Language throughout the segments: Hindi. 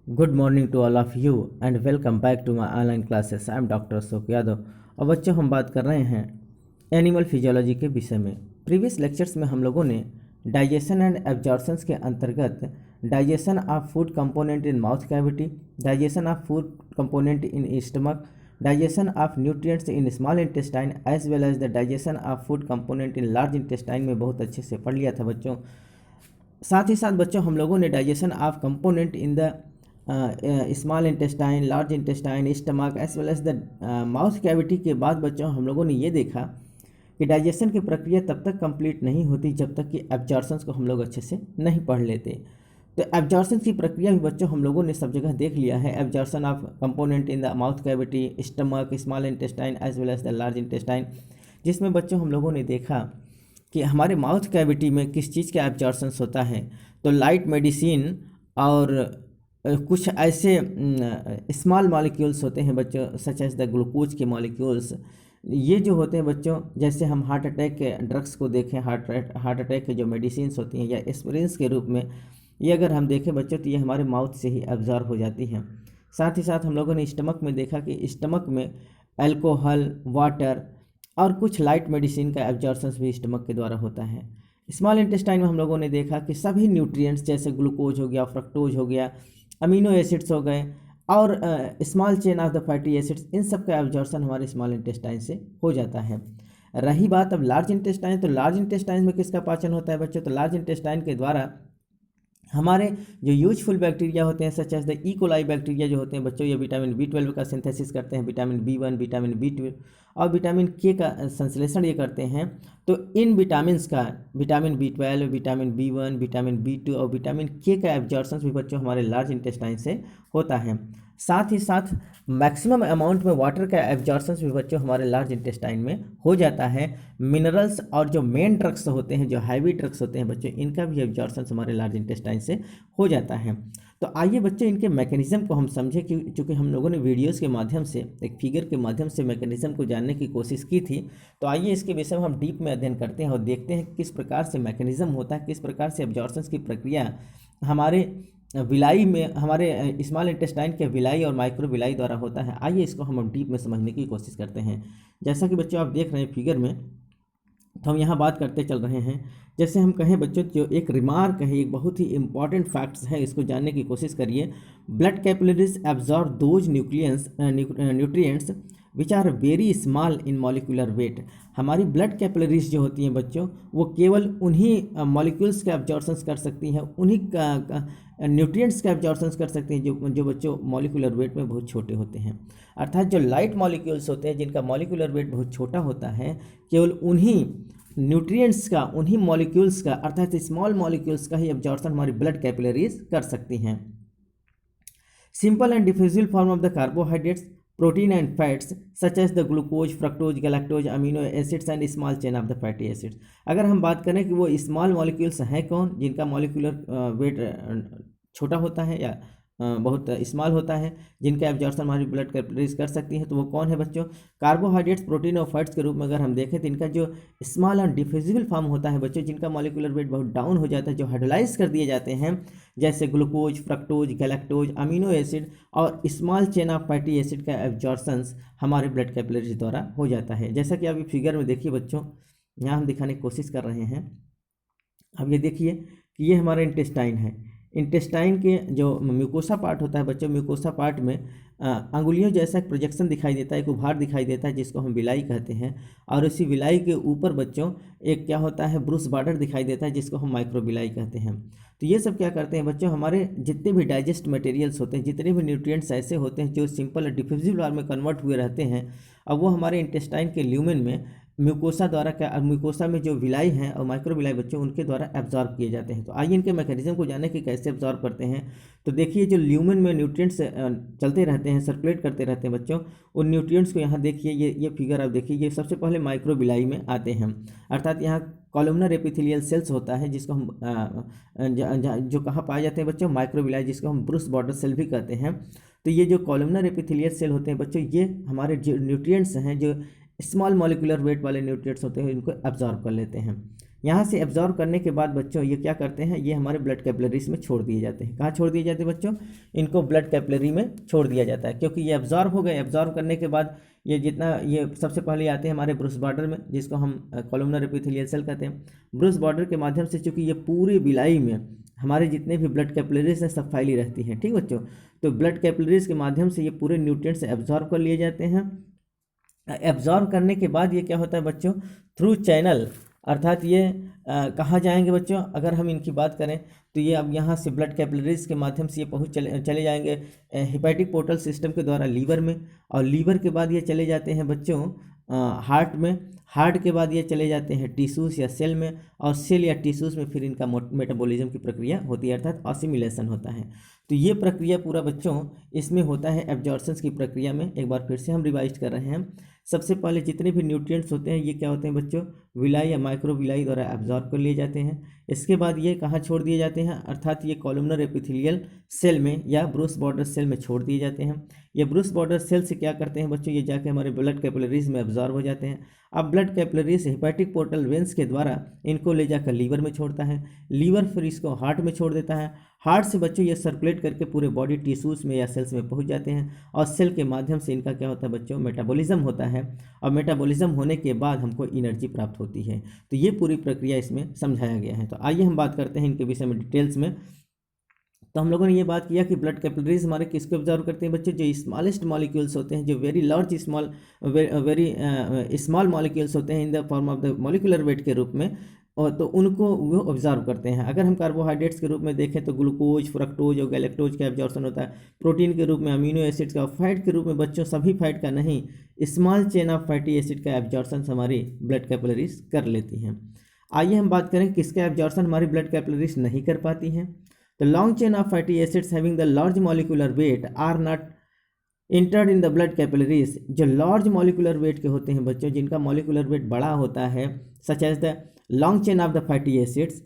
Good morning to all of you and welcome back to my online classes. I am Dr. Ashok Yadav. और बच्चों हम बात कर रहे हैं एनिमल फिजियोलॉजी के विषय में। प्रीवियस लेक्चर्स में हम लोगों ने डाइजेशन एंड एब्जॉर्प्शंस के अंतर्गत digestion of food component in mouth cavity, digestion of food component in stomach, digestion of nutrients in small intestine as well as the digestion of food component in large intestine में बहुत अच्छे से पढ़ लिया था बच्चों। साथ ही साथ बच्चों हम लोगों ने digestion of component in the small intestine, large intestine, stomach as well as the mouth cavity के बाद बच्चों हम लोगों ने ये देखा कि डाइजेशन की प्रक्रिया तब तक कंप्लीट नहीं होती जब तक कि एब्जॉर्प्शंस को हम लोग अच्छे से नहीं पढ़ लेते। तो एब्जॉर्प्शन की प्रक्रिया भी बच्चों हम लोगों ने सब जगह देख लिया है। Absorption of component in the mouth cavity, stomach, small intestine as well as the large intestine, जिसमें बच्चों हम लोगों ने देखा कि हमारे माउथ कैविटी में किस चीज़ का एब्जॉर्प्शंस होता है। तो लाइट मेडिसिन और कुछ ऐसे स्मॉल मॉलिक्यूल्स होते हैं बच्चों, सच एज द ग्लूकोज के मॉलिक्यूल्स। ये जो होते हैं बच्चों, जैसे हम हार्ट अटैक के ड्रग्स को देखें, हार्ट अटैक के जो मेडिसिन्स होती हैं या एस्पिरिन्स के रूप में, ये अगर हम देखें बच्चों तो ये हमारे माउथ से ही एब्जॉर्ब हो जाती हैं। साथ ही साथ हम लोगों ने स्टमक में देखा कि स्टमक में अल्कोहल, वाटर और कुछ लाइट मेडिसिन का एब्जॉर्प्शन भी स्टमक के द्वारा होता है। स्मॉल इंटेस्टाइन में हम लोगों ने देखा कि सभी न्यूट्रिएंट्स जैसे ग्लूकोज हो गया, फ्रक्टोज हो गया, अमीनो एसिड्स हो गए और small chain of the fatty acids, इन सब का एब्जॉर्प्शन हमारे स्मॉल इंटेस्टाइन से हो जाता है। रही बात अब लार्ज इंटेस्टाइन, तो लार्ज इंटेस्टाइन में किसका पाचन होता है बच्चों? तो लार्ज इंटेस्टाइन के द्वारा हमारे जो यूजफुल बैक्टीरिया होते हैं such as the E coli bacteria जो होते हैं बच्चों, ये विटामिन B12 का सिंथेसिस करते हैं, विटामिन B1, विटामिन B12 और विटामिन के का संश्लेषण ये करते हैं। तो इन विटामिन्स का vitamin B12, vitamin B1, vitamin B2 और विटामिन के का एब्जॉर्प्शन भी बच्चों हमारे लार्ज इंटेस्टाइन से होता है। साथ ही साथ मैक्सिमम अमाउंट में वाटर का एब्जॉर्प्शन भी बच्चों हमारे लार्ज इंटेस्टाइन में हो जाता है। मिनरल्स और जो मेन ड्रग्स होते हैं, जो हैवी ड्रग्स होते हैं बच्चों, इनका भी एब्जॉर्प्शन हमारे लार्ज इंटेस्टाइन से हो जाता है। तो आइए बच्चों इनके मैकेनिज्म को हम समझें कि चूँकि हम लोगों ने वीडियोस के माध्यम से, एक फिगर के माध्यम से मैकेनिज्म को जानने की कोशिश की थी। तो आइए इसके विषय में हम डीप में अध्ययन करते हैं और देखते हैं किस प्रकार से मैकेनिज्म होता है, किस प्रकार से एब्जॉर्प्शन की प्रक्रिया हमारे विलाई में, हमारे स्मॉल इंटेस्टाइन के विलाई और माइक्रो विलाई द्वारा होता है। आइए इसको हम डीप में समझने की कोशिश करते हैं। जैसा कि बच्चों आप देख रहे हैं फिगर में, तो हम यहाँ बात करते चल रहे हैं। जैसे हम कहें बच्चों, जो एक रिमार्क है, एक बहुत ही इंपॉर्टेंट फैक्ट्स है, इसको जानने की कोशिश करिए। Blood capillaries absorb those nutrients which are very small in molecular weight. हमारी ब्लड कैपिलरीज जो होती हैं बच्चों, वो केवल उन्हीं मॉलिक्यूल्स का एब्जॉर्प्शन कर सकती हैं, उन्हीं न्यूट्रिएंट्स का एब्जॉर्प्शन कर सकते हैं जो बच्चों मॉलिक्यूलर वेट में बहुत छोटे होते हैं। अर्थात जो लाइट मॉलिक्यूल्स होते हैं, जिनका मॉलिक्यूलर वेट बहुत छोटा होता है, केवल उन्हीं न्यूट्रिएंट्स का, उन्हीं मॉलिक्यूल्स का, अर्थात स्मॉल मॉलिक्यूल्स का ही एब्जॉर्प्शन हमारी ब्लड कैपिलरीज कर सकती हैं। Simple and diffusible form of the carbohydrates, protein and fats such as the glucose, fructose, galactose, amino acids and small chain of the fatty acids. अगर हम बात करें कि वो स्मॉल मॉलिक्यूल्स हैं कौन, जिनका मॉलिक्यूलर वेट छोटा होता है या बहुत स्मॉल होता है, जिनका एब्जॉर्प्शन हमारी ब्लड कैपिलरीज कर सकती है, तो वो कौन है बच्चों? कार्बोहाइड्रेट्स, प्रोटीन और फैट्स के रूप में अगर हम देखें तो इनका जो स्मॉल और डिफ्यूजिबल फॉर्म होता है बच्चों, जिनका मॉलिक्यूलर वेट बहुत डाउन हो जाता है, जो हाइड्रोलाइज कर दिए जाते हैं, जैसे glucose, fructose, galactose, amino acid और small chain of fatty acid का एब्जॉर्प्शन हमारे ब्लड कैपिलरीज द्वारा हो जाता है। जैसा कि अभी फिगर में देखिए बच्चों, यहाँ हम दिखाने की कोशिश कर रहे हैं। अब ये देखिए कि ये हमारा इंटेस्टाइन है। इंटेस्टाइन के जो म्यूकोसा पार्ट होता है बच्चों, म्यूकोसा पार्ट में अंगुलियों जैसा एक प्रोजेक्शन दिखाई देता है, एक उभार दिखाई देता है, जिसको हम विलाई कहते हैं। और उसी विलाई के ऊपर बच्चों एक क्या होता है, ब्रूस बॉर्डर दिखाई देता है, जिसको हम माइक्रो विलाई कहते हैं। तो ये सब क्या करते हैं बच्चों, हमारे जितने भी डाइजेस्ट मटेरियल्स होते हैं, जितने भी न्यूट्रिएंट्स ऐसे होते हैं जो सिंपल और डिफ्यूजिबल फॉर्म में कन्वर्ट हुए रहते हैं, अब वो हमारे इंटेस्टाइन के ल्यूमेन में म्यूकोसा द्वारा, क्या म्यूकोसा में जो विलाई हैं और माइक्रो विलाई बच्चों, उनके द्वारा एब्जॉर्ब किए जाते हैं। तो आइए इनके मैकेनिज्म को जाने कि कैसे एब्जॉर्ब करते हैं। तो देखिए जो ल्यूमेन में न्यूट्रिएंट्स चलते रहते हैं, सर्कुलेट करते रहते हैं बच्चों, उन न्यूट्रिएंट्स को यहाँ देखिए, ये फिगर आप देखिए, ये सबसे पहले माइक्रो विलाई में आते हैं। अर्थात यहाँ कॉलमनर एपिथेलियल सेल्स होता है, जिसको हम जो कहाँ पाए जाते हैं बच्चों, माइक्रो विलाई, जिसको हम ब्रूस बॉर्डर सेल भी कहते हैं। तो ये जो कॉलमनर एपिथेलियल सेल होते हैं बच्चों, ये हमारे जो न्यूट्रिएंट्स हैं, जो स्मॉल मॉलिक्यूलर वेट वाले न्यूट्रिएंट्स होते हैं, इनको एब्जॉर्ब कर लेते हैं। यहाँ से एब्जॉर्व करने के बाद बच्चों ये क्या करते हैं, ये हमारे ब्लड कैपिलरीज में छोड़ दिए जाते हैं। कहाँ छोड़ दिए जाते हैं बच्चों, इनको ब्लड कैपिलरी में छोड़ दिया जाता है, क्योंकि ये एब्जॉर्व हो गए। एब्जॉर्व करने के बाद ये जितना, ये सबसे पहले आते हैं हमारे ब्रूस बॉर्डर में, जिसको हम कॉलमनर एपिथेलियल सेल कहते हैं। ब्रूस बॉर्डर के माध्यम से चूंकि ये पूरी बिलाई में हमारे जितने भी ब्लड कैपिलरीज हैं सब फैली रहती हैं, ठीक बच्चों। तो ब्लड कैपिलरीज के माध्यम से ये पूरे न्यूट्रिएंट्स एब्जॉर्व कर लिए जाते हैं। एब्जॉर्व करने के बाद ये क्या होता है बच्चों, थ्रू चैनल, अर्थात ये कहाँ जाएंगे बच्चों, अगर हम इनकी बात करें तो ये अब यहाँ से ब्लड कैपिलरीज के माध्यम से ये पहुँच चले जाएंगे हेपेटिक पोर्टल सिस्टम के द्वारा लीवर में, और लीवर के बाद ये चले जाते हैं बच्चों हार्ट में, हार्ट के बाद ये चले जाते हैं टिश्यूज़ या सेल में, और सेल या टिश्यूज़ में फिर इनका मेटाबॉलिज्म की प्रक्रिया होती है, अर्थात असिमिलेशन होता है। तो ये प्रक्रिया पूरा बच्चों इसमें होता है एब्जॉर्प्शंस की प्रक्रिया में। एक बार फिर से हम रिवाइज कर रहे हैं। सबसे पहले जितने भी न्यूट्रिएंट्स होते हैं ये क्या होते हैं बच्चों, विलाई या माइक्रोविलाई द्वारा एब्जॉर्ब कर लिए जाते हैं। इसके बाद ये कहाँ छोड़ दिए जाते हैं, अर्थात ये कॉलमनर एपिथेलियल सेल में या ब्रूस बॉर्डर सेल में छोड़ दिए जाते हैं। ये ब्रूस बॉर्डर सेल से क्या करते हैं बच्चों, ये जाके हमारे ब्लड कैपिलरीज में एब्जॉर्ब हो जाते हैं। अब blood capillaries hepatic portal veins के द्वारा इनको ले जाकर लीवर में छोड़ता है, लीवर फिर इसको हार्ट में छोड़ देता है, हार्ट से बच्चों ये सर्कुलेट करके पूरे बॉडी टिश्यूज़ में या सेल्स में पहुंच जाते हैं, और सेल के माध्यम से इनका क्या होता है बच्चों, मेटाबॉलिज्म होता है, और मेटाबॉलिज्म होने के बाद हमको एनर्जी प्राप्त होती है। तो ये पूरी प्रक्रिया इसमें समझाया गया है। तो आइए हम बात करते हैं इनके विषय में डिटेल्स में। तो हम लोगों ने ये बात किया कि ब्लड कैपिलरीज हमारे किसको ऑब्जर्व करते हैं बच्चों, जो स्मॉलेस्ट मॉलिक्यूल्स होते हैं, जो very large very small molecules होते हैं इन the form of the molecular weight के रूप में, और तो उनको वो ऑब्जर्व करते हैं। अगर हम कार्बोहाइड्रेट्स के रूप में देखें तो ग्लूकोज, फ्रक्टोज और गैलेक्टोज का एब्जॉर्प्शन होता है, प्रोटीन के रूप में अमीनो एसिड्स का, फैट के रूप में बच्चों सभी फैट का नहीं, small chain of fatty acid का एब्जॉर्प्शन हमारी ब्लड कैपिलरीज कर लेती हैं। आइए हम बात करें किसका एब्जॉर्प्शन हमारी ब्लड कैपिलरीज नहीं कर पाती हैं। तो long chain of fatty acids having the large molecular weight are not entered in the blood capillaries. जो लार्ज मॉलिकुलर वेट के होते हैं बच्चों, जिनका मॉलिकुलर वेट बड़ा होता है, such as the long chain of the fatty acids,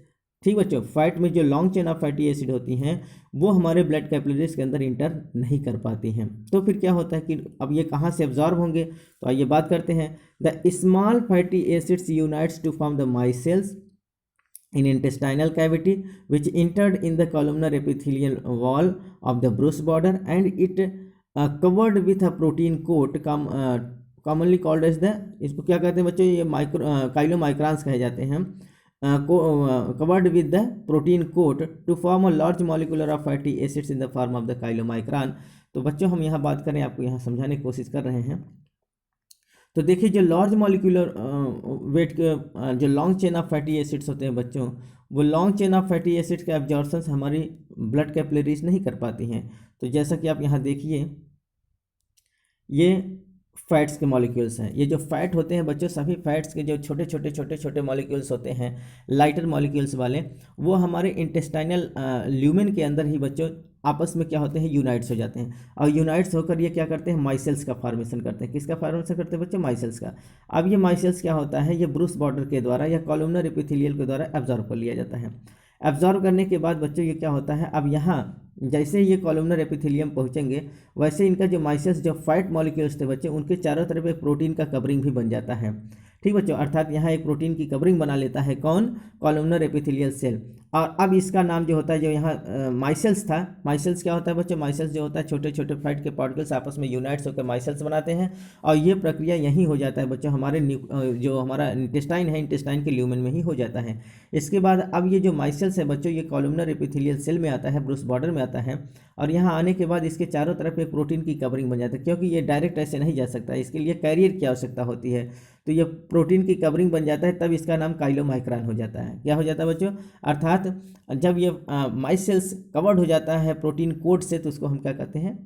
ठीक बच्चों, फैट में जो long chain of fatty acid होती हैं वो हमारे ब्लड कैपिलरीज के अंदर इंटर नहीं कर पाती हैं। तो फिर क्या होता है कि अब ये कहाँ से एब्जॉर्ब होंगे, तो आइए बात करते हैं। The small fatty acids unites to form the micelles in intestinal cavity which entered in the columnar epithelial wall of the Bruce border, and it covered with a protein coat commonly called as the, इसको क्या कहते हैं बच्चों, ये काइलोमाइक्रांस कहे जाते हैं, covered with the protein coat to form a large molecular of fatty acids in the form of the chylomicron। तो बच्चों हम यहाँ बात करें, आपको यहाँ समझाने की कोशिश कर रहे हैं। तो देखिए जो लार्ज मॉलिक्यूलर वेट के जो long chain of fatty acids होते हैं बच्चों, वो long chain of fatty acids का एब्जॉर्प्शन हमारी ब्लड कैपिलरीज नहीं कर पाती हैं। तो जैसा कि आप यहाँ देखिए, ये फैट्स के मॉलिक्यूल्स हैं। ये जो फैट होते हैं बच्चों, सभी फैट्स के जो छोटे छोटे मॉलिक्यूल्स होते हैं, लाइटर मॉलिक्यूल्स वाले, वो हमारे इंटेस्टाइनल ल्यूमेन के अंदर ही बच्चों आपस में क्या होते हैं, यूनाइट्स हो जाते हैं, और यूनाइट्स होकर ये क्या करते हैं, माइसेल्स का फॉर्मेशन करते हैं। किसका फॉर्मेशन करते हैं बच्चों, माइसेल्स का। अब ये माइसेल्स क्या होता है, ये ब्रूस बॉर्डर के द्वारा या कॉलमनर एपिथेलियल के द्वारा एब्जॉर्ब कर लिया जाता है। एब्जॉर्ब करने के बाद बच्चों ये क्या होता है, अब यहाँ जैसे ये कॉलमनर एपिथेलियम पहुँचेंगे, वैसे इनका जो माइसेल्स, जो फैट मॉलिक्यूल्स थे बच्चे, उनके चारों तरफ एक प्रोटीन का कवरिंग भी बन जाता है, ठीक बच्चों। अर्थात यहाँ एक प्रोटीन की कवरिंग बना लेता है कौन, कॉलमनर एपिथेलियल सेल। और अब इसका नाम जो होता है, जो यहाँ माइसेल्स था, माइसेल्स क्या होता है बच्चों, माइसेल्स जो होता है छोटे छोटे फैट के पार्टिकल्स आपस में यूनाइट्स होकर माइसेल्स बनाते हैं, और ये प्रक्रिया यहीं हो जाता है बच्चों, हमारे जो हमारा इंटेस्टाइन है, इंटेस्टाइन के ल्यूमेन में ही हो जाता है। इसके बाद अब ये जो माइसेल्स है बच्चों, ये कॉलमनर एपिथेलियल सेल में आता है, ब्रूस बॉर्डर में आता है, और यहाँ आने के बाद इसके चारों तरफ एक प्रोटीन की कवरिंग बन जाता है, क्योंकि ये डायरेक्ट ऐसे नहीं जा सकता, इसके लिए कैरियर की आवश्यकता होती है। तो ये प्रोटीन की कवरिंग बन जाता है, तब इसका नाम काइलोमाइक्रान हो जाता है। क्या हो जाता है बच्चों, अर्थात जब ये माइसेल्स कवर्ड हो जाता है प्रोटीन कोट से, तो उसको हम क्या कहते हैं,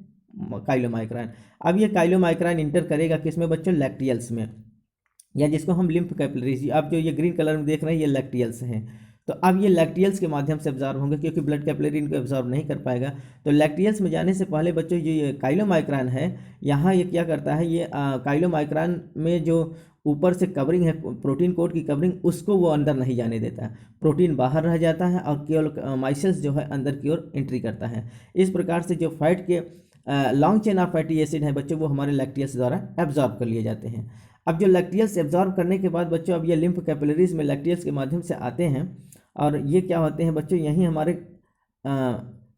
काइलोमाइक्रान। अब ये काइलोमाइक्रान इंटर करेगा किसमें बच्चों, लैक्टियल्स में, या जिसको हम लिम्फ कैपिलरीज, अब जो ये ग्रीन कलर में देख रहे हैं ये लैक्टियल्स हैं। तो अब ये लैक्टियल्स के माध्यम से एब्जॉर्ब होंगे, क्योंकि ब्लड कैपिलरी इनको एब्जॉर्ब नहीं कर पाएगा। तो लैक्टियल्स में जाने से पहले बच्चों जो ये काइलोमाइक्रान है, यहाँ ये क्या करता है, ये काइलोमाइक्रान में जो ऊपर से कवरिंग है, प्रोटीन कोट की कवरिंग, उसको वो अंदर नहीं जाने देता है, प्रोटीन बाहर रह जाता है, और केवल माइसेल्स जो है अंदर की ओर एंट्री करता है। इस प्रकार से जो फैट के long chain of fatty acid है बच्चों, वो हमारे लैक्टियल्स द्वारा एब्जॉर्ब कर लिए जाते हैं। अब जो लैक्टियल्स एब्जॉर्ब करने के बाद बच्चों, अब ये लिम्फ कैपिलरीज में लैक्टियल्स के माध्यम से आते हैं और ये क्या होते हैं बच्चों, यहीं हमारे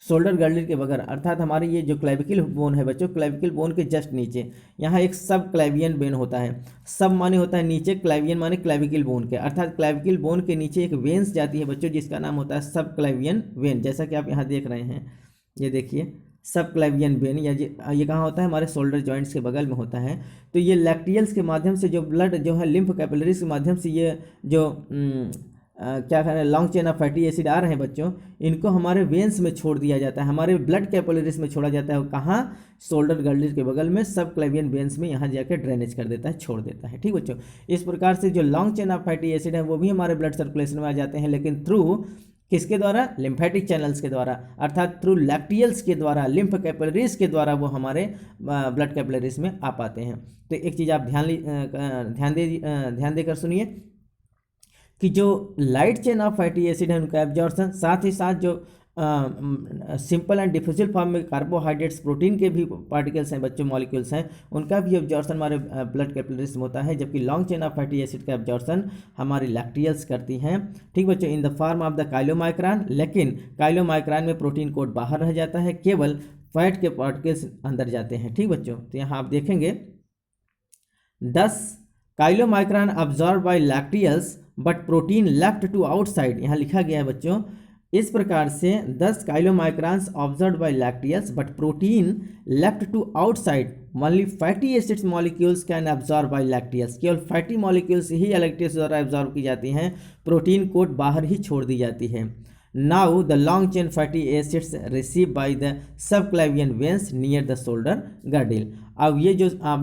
शोल्डर गर्डल के बगैर, अर्थात हमारे ये जो क्लेविकल बोन है बच्चों, क्लेविकल बोन के जस्ट नीचे यहाँ एक सब क्लेवियन वेन होता है। सब माने होता है नीचे, क्लेवियन माने क्लेविकल बोन के, अर्थात क्लेविकल बोन के नीचे एक वेन्स जाती है बच्चों जिसका नाम होता है सब क्लेवियन वेन। जैसा कि आप यहाँ देख रहे हैं, ये देखिए सब क्लेवियन वेन, या ये कहाँ होता है, हमारे शोल्डर जॉइंट्स के बगल में होता है। तो ये लैक्टियल्स के माध्यम से जो ब्लड जो है लिम्फ कैपिलरीज के माध्यम से ये जो क्या कहते हैं long chain of fatty acid आ रहे हैं बच्चों, इनको हमारे वेन्स में छोड़ दिया जाता है, हमारे ब्लड कैपिलरीज में छोड़ा जाता है। कहाँ, शोल्डर गर्डल के बगल में सब क्लेवियन वेन्स में, यहाँ जाकर ड्रेनेज कर देता है, छोड़ देता है। ठीक बच्चों, इस प्रकार से जो long chain of fatty acid है वो भी हमारे ब्लड सर्कुलेशन में आ जाते हैं, लेकिन थ्रू किसके द्वारा, लिम्फेटिक चैनल्स के द्वारा, अर्थात थ्रू लैक्टियल्स के द्वारा, लिम्फ कैपिलरीज के द्वारा वो हमारे ब्लड कैपिलरीज में आ पाते हैं। तो एक चीज़ आप ध्यान देकर सुनिए कि जो light chain of fatty acid है उनका एब्जॉर्प्शन, साथ ही साथ जो सिंपल एंड डिफ्यूजिल फॉर्म में कार्बोहाइड्रेट्स, प्रोटीन के भी पार्टिकल्स हैं बच्चों, मॉलिक्यूल्स हैं, उनका भी एब्जॉर्प्शन हमारे ब्लड कैपिलरीज में होता है, जबकि long chain of fatty acid का एब्जॉर्प्शन हमारी लैक्टियल्स करती हैं। ठीक बच्चों, in the form of the chylomicron, लेकिन काइलोमाइक्रान में प्रोटीन कोट बाहर रह जाता है, केवल फैट के पार्टिकल्स अंदर जाते हैं। ठीक बच्चों, तो यहाँ आप देखेंगे 10 chylomicron absorb by lacteals but protein left to outside, यहाँ लिखा गया है बच्चों इस प्रकार से 10 chylomicrons observe by lacteals but protein left to outside, only fatty acids molecules can absorb by lacteals, केवल फैटी मॉलिक्यूल्स ही लैक्टियल्स द्वारा अब्जॉर्ब की जाती हैं, प्रोटीन कोट बाहर ही छोड़ दी जाती है। Now the long chain fatty acids receive by the subclavian veins near the shoulder girdle. अब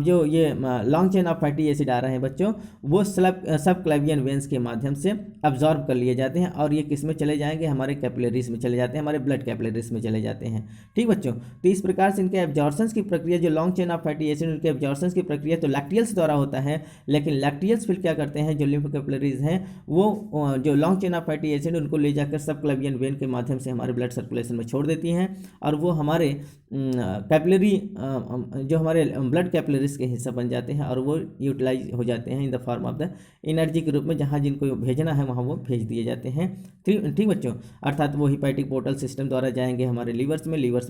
जो ये long chain of fatty acid आ रहे हैं बच्चों, वो सबक्लेवियन वेन्स के माध्यम से अब्जॉर्ब कर लिए जाते हैं और ये किस में चले जाएंगे, हमारे कैपिलरीज में चले जाते हैं, हमारे ब्लड कैपिलरीज में चले जाते हैं। ठीक बच्चों, तो इस प्रकार से इनके एब्जॉर्प्शन की प्रक्रिया, जो long chain of fatty acid उनके एब्जॉर्प्शन की प्रक्रिया तो लैक्टियल्स द्वारा होता है, लेकिन लैक्टियल्स फिर क्या करते हैं, जो लिम्फ कैपिलरीज हैं वो जो long chain of fatty acid उनको ले जाकर सबक्लेवियन वेन के माध्यम से हमारे ब्लड सर्कुलेशन में छोड़ देती हैं और वो हमारे कैपिलरी जो हमारे ब्लड कैपिलरीज के हिस्सा बन जाते हैं और वो यूटिलाइज हो जाते हैं इन the form of the energy के रूप में, जहाँ जिनको भेजना है वहाँ वो भेज दिए जाते हैं। ठीक बच्चों, अर्थात वो हिपैटिक पोर्टल सिस्टम द्वारा जाएंगे हमारे लीवर्स में, लीवर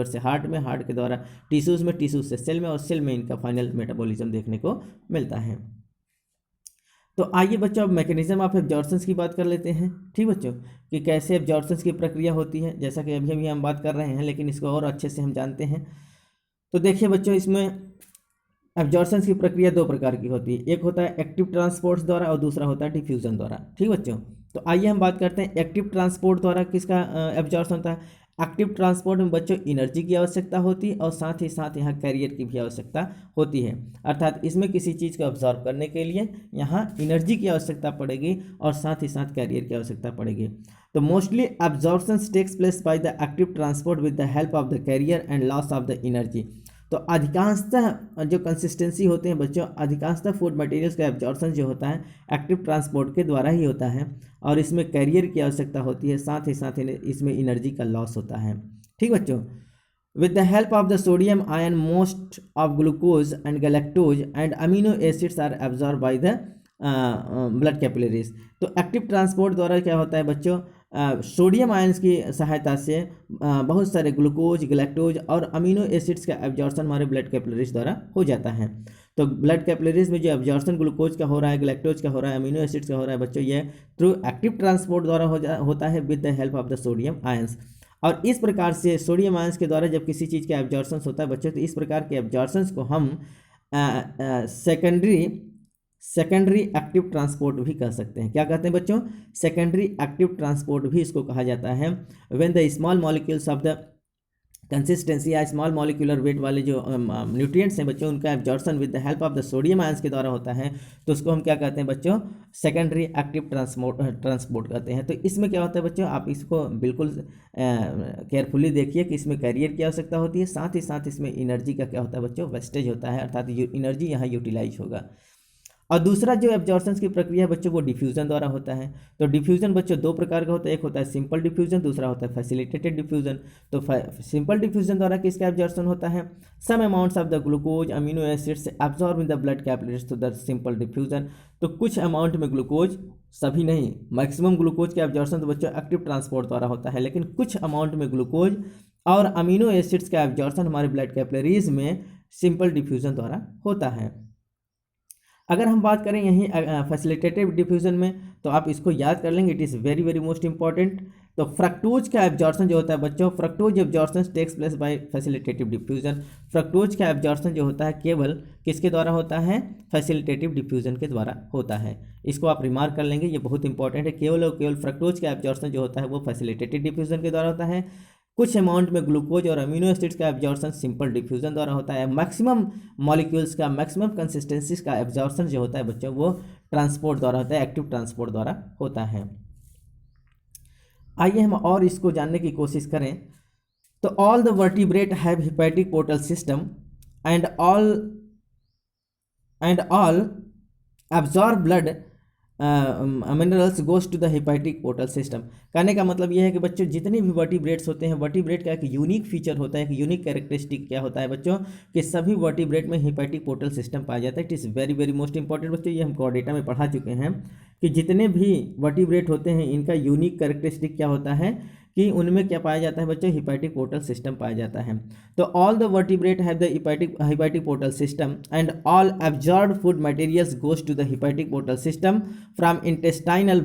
से हार्ट में, हार्ट के द्वारा टिश्यूज़ में, टिश्यूज से सेल में और सेल में इनका फाइनल मेटाबॉलिज्म देखने को मिलता है। तो आइए बच्चों अब मैकेनिज्म ऑफ एब्जॉर्प्शन की बात कर लेते हैं। ठीक बच्चों, कि कैसे एब्जॉर्प्शन की प्रक्रिया होती है, जैसा कि अभी हम बात कर रहे हैं, लेकिन इसको और अच्छे से हम जानते हैं। तो देखिए बच्चों, इसमें एब्जॉर्प्शन की प्रक्रिया 2 प्रकार की होती है, एक होता है एक्टिव ट्रांसपोर्ट द्वारा और दूसरा होता है डिफ्यूजन द्वारा। ठीक बच्चों, तो आइए हम बात करते हैं एक्टिव ट्रांसपोर्ट द्वारा किसका एब्जॉर्प्शन होता है। एक्टिव ट्रांसपोर्ट में बच्चों एनर्जी की आवश्यकता होती है और साथ ही साथ यहाँ कैरियर की भी आवश्यकता होती है, अर्थात इसमें किसी चीज़ को ऑब्जॉर्व करने के लिए यहाँ एनर्जी की आवश्यकता पड़ेगी और साथ ही साथ कैरियर की आवश्यकता पड़ेगी। तो mostly absorption takes place by the active transport with the help of the carrier and loss of the energy. तो अधिकांशतः जो कंसिस्टेंसी होते हैं बच्चों, अधिकांशतः फूड मटेरियल्स का एब्जॉर्प्शन जो होता है एक्टिव ट्रांसपोर्ट के द्वारा ही होता है और इसमें कैरियर की आवश्यकता होती है, साथ ही साथ इसमें एनर्जी का लॉस होता है। ठीक बच्चों, with the help of the sodium ion most of glucose and galactose and amino acids are absorb by the blood capillaries. तो एक्टिव ट्रांसपोर्ट द्वारा क्या होता है बच्चों, सोडियम आयंस की सहायता से बहुत सारे ग्लूकोज, गैलेक्टोज और अमीनो एसिड्स का एब्जॉर्प्शन हमारे ब्लड कैपिलरीज द्वारा हो जाता है। तो ब्लड कैपिलरीज में जो एब्जॉर्प्शन ग्लूकोज का हो रहा है, गैलेक्टोज का हो रहा है, अमीनो एसिड्स का हो रहा है बच्चों, ये थ्रू एक्टिव ट्रांसपोर्ट द्वारा होता है with the help of the sodium ions. और इस प्रकार से सोडियम आयंस के द्वारा जब किसी चीज़ का एब्जॉर्प्शन होता है बच्चों, तो इस प्रकार के एब्जॉर्प्शंस को हम सेकेंडरी एक्टिव ट्रांसपोर्ट भी कह सकते हैं। क्या कहते हैं बच्चों, सेकेंडरी एक्टिव ट्रांसपोर्ट भी इसको कहा जाता है। When the small molecules of the consistency या स्मॉल मॉलिक्यूलर वेट वाले जो न्यूट्रिएंट्स हैं बच्चों, उनका absorption with the help of the sodium ions के द्वारा होता है, तो उसको हम क्या कहते हैं बच्चों, सेकेंडरी एक्टिव ट्रांसपोर्ट कहते हैं। तो इसमें क्या होता है बच्चों, आप इसको बिल्कुल केयरफुली देखिए कि इसमें कैरियर की आवश्यकता होती है, साथ ही साथ इसमें एनर्जी का क्या होता है बच्चों, वेस्टेज होता है, अर्थात एनर्जी यहाँ यूटिलाइज होगा। और दूसरा जो एब्जॉर्प्शन की प्रक्रिया है बच्चों वो डिफ्यूजन द्वारा होता है। तो डिफ्यूजन बच्चों दो प्रकार का होता है, एक होता है सिंपल डिफ्यूजन, दूसरा होता है फैसिलिटेटेड डिफ्यूजन। तो सिंपल डिफ्यूजन द्वारा किसका एब्जॉर्प्शन होता है, some amounts of the glucose amino acids absorb in the blood capillaries through the simple diffusion. तो कुछ अमाउंट में ग्लूकोज, सभी नहीं, मैक्सिमम ग्लूकोज का एब्जॉर्प्शन तो बच्चों एक्टिव ट्रांसपोर्ट द्वारा होता है, लेकिन कुछ अमाउंट में ग्लूकोज और अमीनो एसिड्स का एब्जॉर्प्शन हमारे ब्लड कैपिलरीज में सिंपल डिफ्यूजन द्वारा होता है। अगर हम बात करें यहीं फैसिलिटेटिव डिफ्यूजन में, तो आप इसको याद कर लेंगे, it is very very most important. तो फ्रक्टोज का एब्जॉर्प्शन जो होता है बच्चों, fructose absorption takes place by facilitative diffusion. Fructose का एब्जॉर्प्शन जो होता है केवल किसके द्वारा होता है, फैसिलिटेटिव डिफ्यूजन के द्वारा होता है। इसको आप रिमार्क कर लेंगे, ये बहुत इंपॉर्टेंट है। केवल और केवल फ्रक्टोज का एब्जॉर्प्शन जो होता है वो फैसिलिटेटिव डिफ्यूजन के द्वारा होता है। कुछ अमाउंट में ग्लूकोज और अमीनो एसिड्स का एब्जॉर्प्शन सिंपल डिफ्यूजन द्वारा होता है। मैक्सिमम मॉलिक्यूल्स का, मैक्सिमम कंसिस्टेंसीज का एब्जॉर्प्शन जो होता है बच्चों वो ट्रांसपोर्ट द्वारा होता है, एक्टिव ट्रांसपोर्ट द्वारा होता है। आइए हम और इसको जानने की कोशिश करें। तो all the vertebrate have hepatic portal system and all absorb blood minerals goes to the hepatic portal system. कहने का मतलब यह है कि बच्चों जितने भी वर्टिब्रेट्स होते हैं, वर्टिब्रेट का एक यूनिक फीचर होता है, एक यूनिक कैरेक्टरिस्टिक क्या होता है बच्चों, कि सभी वर्टिब्रेट में हिपैटिक पोर्टल सिस्टम पाया जाता है। It is very very most important बच्चों, ये हम कोर्डेटा में पढ़ा चुके हैं कि जितने भी वर्टिब्रेट होते हैं इनका यूनिक कैरेक्टरिस्टिक क्या होता है कि उनमें क्या पाया जाता है बच्चों, हिपैटिक पोर्टल सिस्टम पाया जाता है। तो all the vertebrate have the hepatic portal system and all absorbed food materials goes to the hepatic portal system from intestinal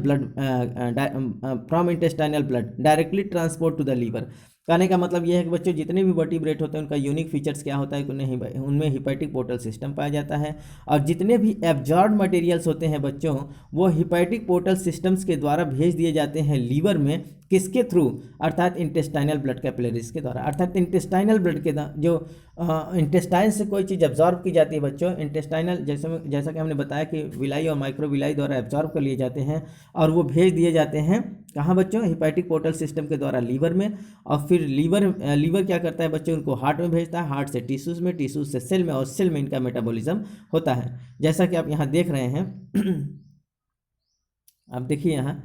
blood directly transport to the liver. कहने का मतलब यह है कि बच्चों जितने भी वर्टिब्रेट होते हैं उनका यूनिक फीचर्स क्या होता है कि उनमें हिपैटिक पोर्टल सिस्टम पाया जाता है। और जितने भी एब्जॉर्ब्ड मटेरियल्स होते हैं बच्चों वो हिपैटिक पोर्टल सिस्टम्स के द्वारा भेज दिए जाते हैं लीवर में, किसके थ्रू, अर्थात इंटेस्टाइनल ब्लड कैपिलरीज के द्वारा। अर्थात इंटेस्टाइनल ब्लड के जो इंटेस्टाइन से कोई चीज़ एब्जॉर्ब की जाती है बच्चों, इंटेस्टाइनल जैसा कि हमने बताया कि विलाई और माइक्रोविलाई द्वारा एब्जॉर्ब कर लिए जाते हैं और वो भेज दिए जाते हैं कहाँ बच्चों, हिपैटिक पोर्टल सिस्टम के द्वारा लीवर में। और फिर लीवर क्या करता है बच्चों, उनको हार्ट में भेजता है, हार्ट से टिश्यूज़ में, टिश्यूज़ से सेल में, और सेल में इनका मेटाबॉलिज्म होता है। जैसा कि आप यहाँ देख रहे हैं अब देखिए यहाँ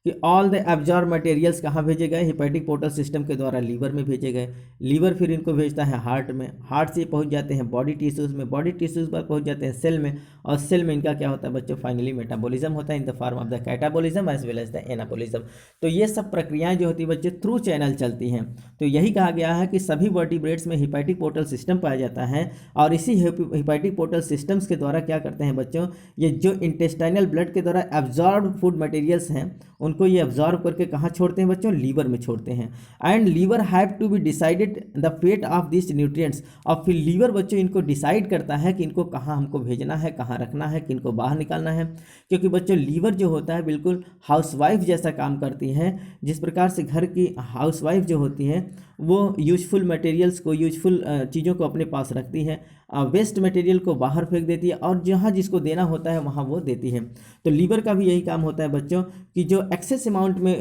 कि ऑल द एब्जॉर्ब मटेरियल्स कहाँ भेजे गए, हिपैटिक पोर्टल सिस्टम के द्वारा लीवर में भेजे गए। लीवर फिर इनको भेजता है हार्ट में, हार्ट से पहुँच जाते हैं बॉडी टिश्यूज़ में, बॉडी टिश्यूज़ पर पहुँच जाते हैं सेल में, और सेल में इनका क्या होता है बच्चों, फाइनली मेटाबॉलिज्म होता है in the form of the catabolism as well as the anabolism. तो ये सब प्रक्रियाएँ जो होती है बच्चों थ्रू चैनल चलती हैं। तो यही कहा गया है कि सभी वर्टिब्रेट्स में हिपैटिक पोर्टल सिस्टम पाया जाता है, और इसी हिपैटिक पोर्टल सिस्टम्स के द्वारा क्या करते हैं बच्चों, ये जो इंटेस्टाइनल ब्लड के द्वारा एब्जॉर्ब फूड मटेरियल्स हैं उनको ये एब्जॉर्ब करके कहाँ छोड़ते हैं बच्चों, लीवर में छोड़ते हैं। And liver have to be decided the fate of this nutrients. और फिर लीवर बच्चों इनको डिसाइड करता है कि इनको कहाँ हमको भेजना है, कहाँ रखना है, कि इनको बाहर निकालना है। क्योंकि बच्चों लीवर जो होता है बिल्कुल हाउसवाइफ जैसा काम करती है। जिस प्रकार से घर की हाउसवाइफ जो होती है वो यूजफुल मटेरियल्स को, यूजफुल चीज़ों को अपने पास रखती है, वेस्ट मटेरियल को बाहर फेंक देती है, और जहाँ जिसको देना होता है वहाँ वो देती है। तो लीवर का भी यही काम होता है बच्चों कि जो एक्सेस अमाउंट में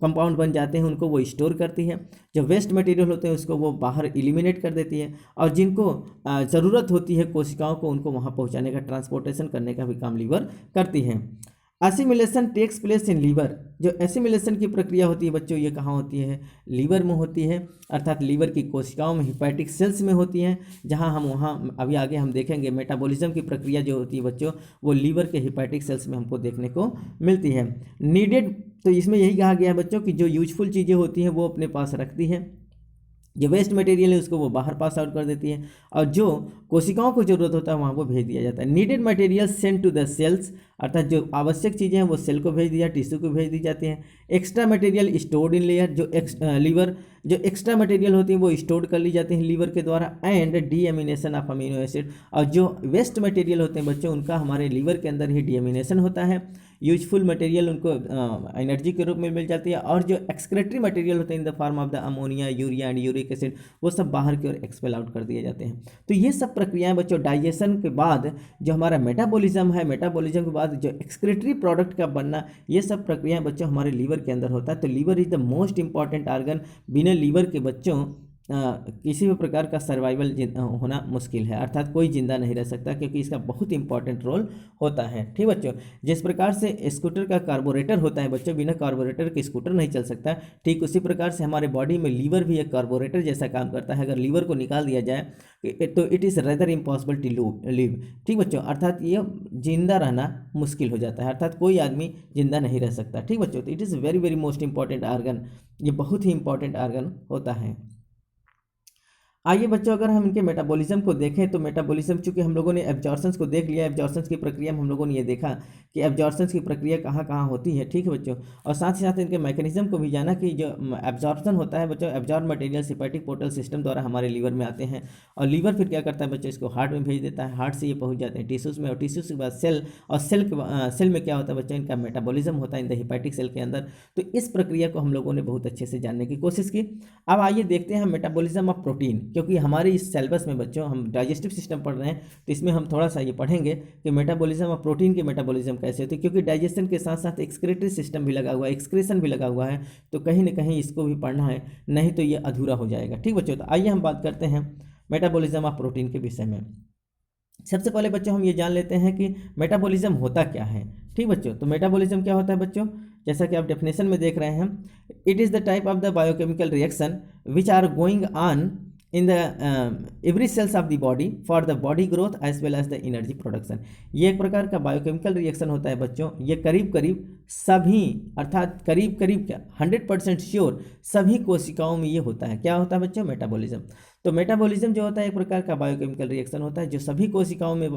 कंपाउंड बन जाते हैं उनको वो स्टोर करती है, जो वेस्ट मटेरियल होते हैं उसको वो बाहर एलिमिनेट कर देती है, और जिनको ज़रूरत होती है कोशिकाओं को उनको वहाँ पहुँचाने का, ट्रांसपोर्टेशन करने का भी काम लीवर करती है। Assimilation takes place in liver. जो एसिमिलेशन की प्रक्रिया होती है बच्चों ये कहाँ होती है, लीवर में होती है, अर्थात लीवर की कोशिकाओं में, हिपैटिक सेल्स में होती हैं, जहाँ हम वहाँ अभी आगे हम देखेंगे मेटाबॉलिज्म की प्रक्रिया जो होती है बच्चों वो लीवर के हिपैटिक सेल्स में हमको देखने को मिलती है। नीडेड, तो इसमें यही कहा गया है बच्चों कि जो यूजफुल चीज़ें होती हैं वो अपने पास रखती है, जो वेस्ट मटेरियल है उसको वो बाहर पास आउट कर देती है, और जो कोशिकाओं को जरूरत होता है वहाँ वो भेज दिया जाता है। Needed material send to the cells, अर्थात जो आवश्यक चीज़ें हैं वो सेल को भेज दिया, टिश्यू को भेज दी जाती हैं। Extra material stored in layer, जो लीवर जो एक्स्ट्रा मटेरियल होती है वो स्टोर कर ली जाती है लीवर के द्वारा। And deamination of amino acid, और जो वेस्ट मटेरियल होते हैं बच्चों उनका हमारे लीवर के अंदर ही डीएमिनेशन होता है, यूजफुल मटेरियल उनको एनर्जी के रूप में मिल जाती है, और जो एक्सक्रेटरी मटेरियल होते हैं इन the form of the ammonia, urea and uric acid वो सब बाहर की ओर एक्सपेल आउट कर दिए जाते हैं। तो ये सब प्रक्रियाएं बच्चों डाइजेशन के बाद जो हमारा मेटाबॉलिज्म है, मेटाबॉलिज्म के बाद जो एक्सक्रेटरी प्रोडक्ट का बनना, ये सब प्रक्रियाएं बच्चों हमारे लीवर के अंदर होता है। तो liver is the most important organ. बिना लीवर के बच्चों किसी भी प्रकार का सर्वाइवल होना मुश्किल है, अर्थात कोई जिंदा नहीं रह सकता, क्योंकि इसका बहुत इंपॉर्टेंट रोल होता है। ठीक बच्चों, जिस प्रकार से स्कूटर का कार्बोरेटर होता है बच्चों, बिना कार्बोरेटर के स्कूटर नहीं चल सकता, ठीक उसी प्रकार से हमारे बॉडी में लीवर भी एक कार्बोरेटर जैसा काम करता है। अगर लीवर को निकाल दिया जाए तो it is rather impossible to live. ठीक बच्चों, अर्थात ये जिंदा रहना मुश्किल हो जाता है, अर्थात कोई आदमी जिंदा नहीं रह सकता। ठीक बच्चों, तो it is very very most important organ, ये बहुत ही इंपॉर्टेंट आर्गन होता है। आइए बच्चों, अगर हम इनके मेटाबॉलिज्म को देखें तो मेटाबॉलिज्म, चूंकि हम लोगों ने एब्जॉर्प्शंस को देख लिया, एब्जॉर्प्शंस की प्रक्रिया में हम लोगों ने ये देखा कि एब्जॉर्प्शंस की प्रक्रिया कहाँ कहाँ होती है। ठीक है बच्चों, और साथ ही साथ इनके मैकेनिज्म को भी जाना कि जो एब्जॉर्प्शन होता है बच्चों, absorb material hepatic portal system द्वारा हमारे लीवर में आते हैं, और लीवर फिर क्या करता है बच्चों, इसको हार्ट में भेज देता है, हार्ट से ये पहुँच जाते हैं टिश्यूज़ में, और टिश्यूज़ के बाद सेल, और सेल में क्या होता है बच्चों, इनका मेटाबॉलिज्म होता है इन द हेपेटिक सेल के अंदर। तो इस प्रक्रिया को हम लोगों ने बहुत अच्छे से जानने की कोशिश की। अब आइए देखते हैं मेटाबॉलिज्म ऑफ प्रोटीन, क्योंकि हमारे इस सिलेबस में बच्चों हम डाइजेस्टिव सिस्टम पढ़ रहे हैं, तो इसमें हम थोड़ा सा ये पढ़ेंगे कि मेटाबॉलिज्म ऑफ प्रोटीन की मेटाबॉलिज्म कैसे होती है, क्योंकि डाइजेशन के साथ साथ एक्सक्रीटरी सिस्टम भी लगा हुआ है, एक्सक्रीशन भी लगा हुआ है, तो कहीं ना कहीं इसको भी पढ़ना है, नहीं तो ये अधूरा हो जाएगा। ठीक बच्चों, तो आइए हम बात करते हैं मेटाबॉलिज्म ऑफ प्रोटीन के विषय में। सबसे पहले बच्चों हम ये जान लेते हैं कि मेटाबॉलिज्म होता क्या है। ठीक बच्चों, तो मेटाबॉलिज्म क्या होता है बच्चों, जैसा कि आप डेफिनेशन में देख रहे हैं, it is the type of the biochemical reaction which are going on in the every cells of the body for the body growth as well as the energy production। ये एक प्रकार का बायोकेमिकल रिएक्शन होता है बच्चों, ये करीब करीब सभी, अर्थात करीब करीब क्या 100% श्योर सभी कोशिकाओं में ये होता है। क्या होता है बच्चों, मेटाबॉलिज्म। तो मेटाबॉलिज्म जो होता है एक प्रकार का बायोकेमिकल रिएक्शन होता है जो सभी कोशिकाओं में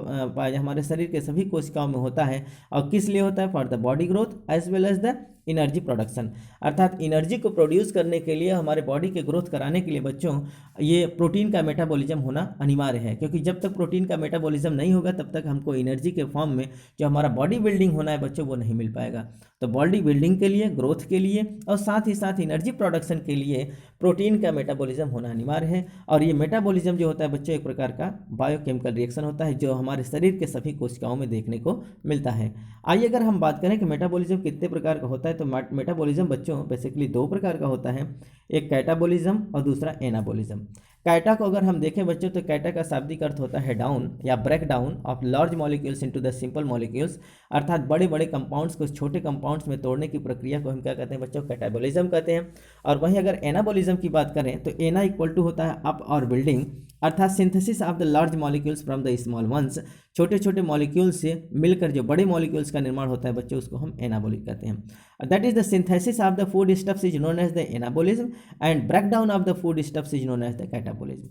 हमारे शरीर के सभी कोशिकाओं में होता है, और किस लिए होता है, for the body growth as well as the energy production, अर्थात एनर्जी को प्रोड्यूस करने के लिए, हमारे बॉडी के ग्रोथ कराने के लिए बच्चों ये प्रोटीन का मेटाबॉलिज्म होना अनिवार्य है, क्योंकि जब तक प्रोटीन का मेटाबॉलिज्म नहीं होगा तब तक हमको एनर्जी के फॉर्म में जो हमारा बॉडी बिल्डिंग होना है बच्चों वो नहीं मिल पाएगा। तो बॉडी बिल्डिंग के लिए, ग्रोथ के लिए, और साथ ही साथ एनर्जी प्रोडक्शन के लिए प्रोटीन का मेटाबॉलिज्म होना अनिवार्य है। और ये मेटाबॉलिज्म जो होता है बच्चों एक प्रकार का बायोकेमिकल रिएक्शन होता है जो हमारे शरीर के सभी कोशिकाओं में देखने को मिलता है। आइए अगर हम बात करें कि मेटाबॉलिज्म कितने प्रकार का होता है, तो मेटाबॉलिज्म बच्चों बेसिकली दो प्रकार का होता है, एक कैटाबॉलिज्म और दूसरा एनाबॉलिज्म। कैटा को अगर हम देखें बच्चों तो कैटा का शाब्दिक अर्थ होता है डाउन या break down of large molecules into the simple molecules, अर्थात बड़े बड़े कंपाउंड्स को छोटे कंपाउंड्स में तोड़ने की प्रक्रिया को हम क्या कहते हैं बच्चों, कैटाबॉलिज्म कहते हैं। और वहीं अगर एनाबॉलिज्म की बात करें तो एना इक्वल टू होता है अप और बिल्डिंग, अर्थात synthesis of the large molecules from the small once, छोटे छोटे मॉलिक्यूल्स से मिलकर जो बड़े मॉलिक्यूल्स का निर्माण होता है बच्चों उसको हम एनाबॉलिक कहते हैं। That is the synthesis of the food stuffs is known as the anabolism and breakdown of the food stuffs is known as the catabolism.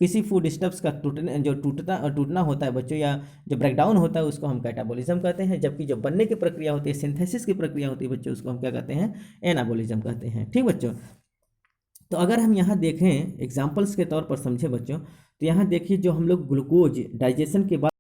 किसी फूड स्टफ्स का टूटना होता है बच्चों या जो ब्रेकडाउन होता है उसको हम कैटाबॉलिज्म कहते हैं, जबकि जो बनने की प्रक्रिया होती है, सिंथेसिस की प्रक्रिया होती है बच्चों उसको हम क्या कहते हैं, एनाबॉलिज्म कहते हैं। ठीक बच्चों, तो अगर हम यहाँ देखें एग्जाम्पल्स के तौर पर समझे बच्चों, तो यहाँ देखिए जो हम लोग ग्लूकोज डाइजेशन के बाद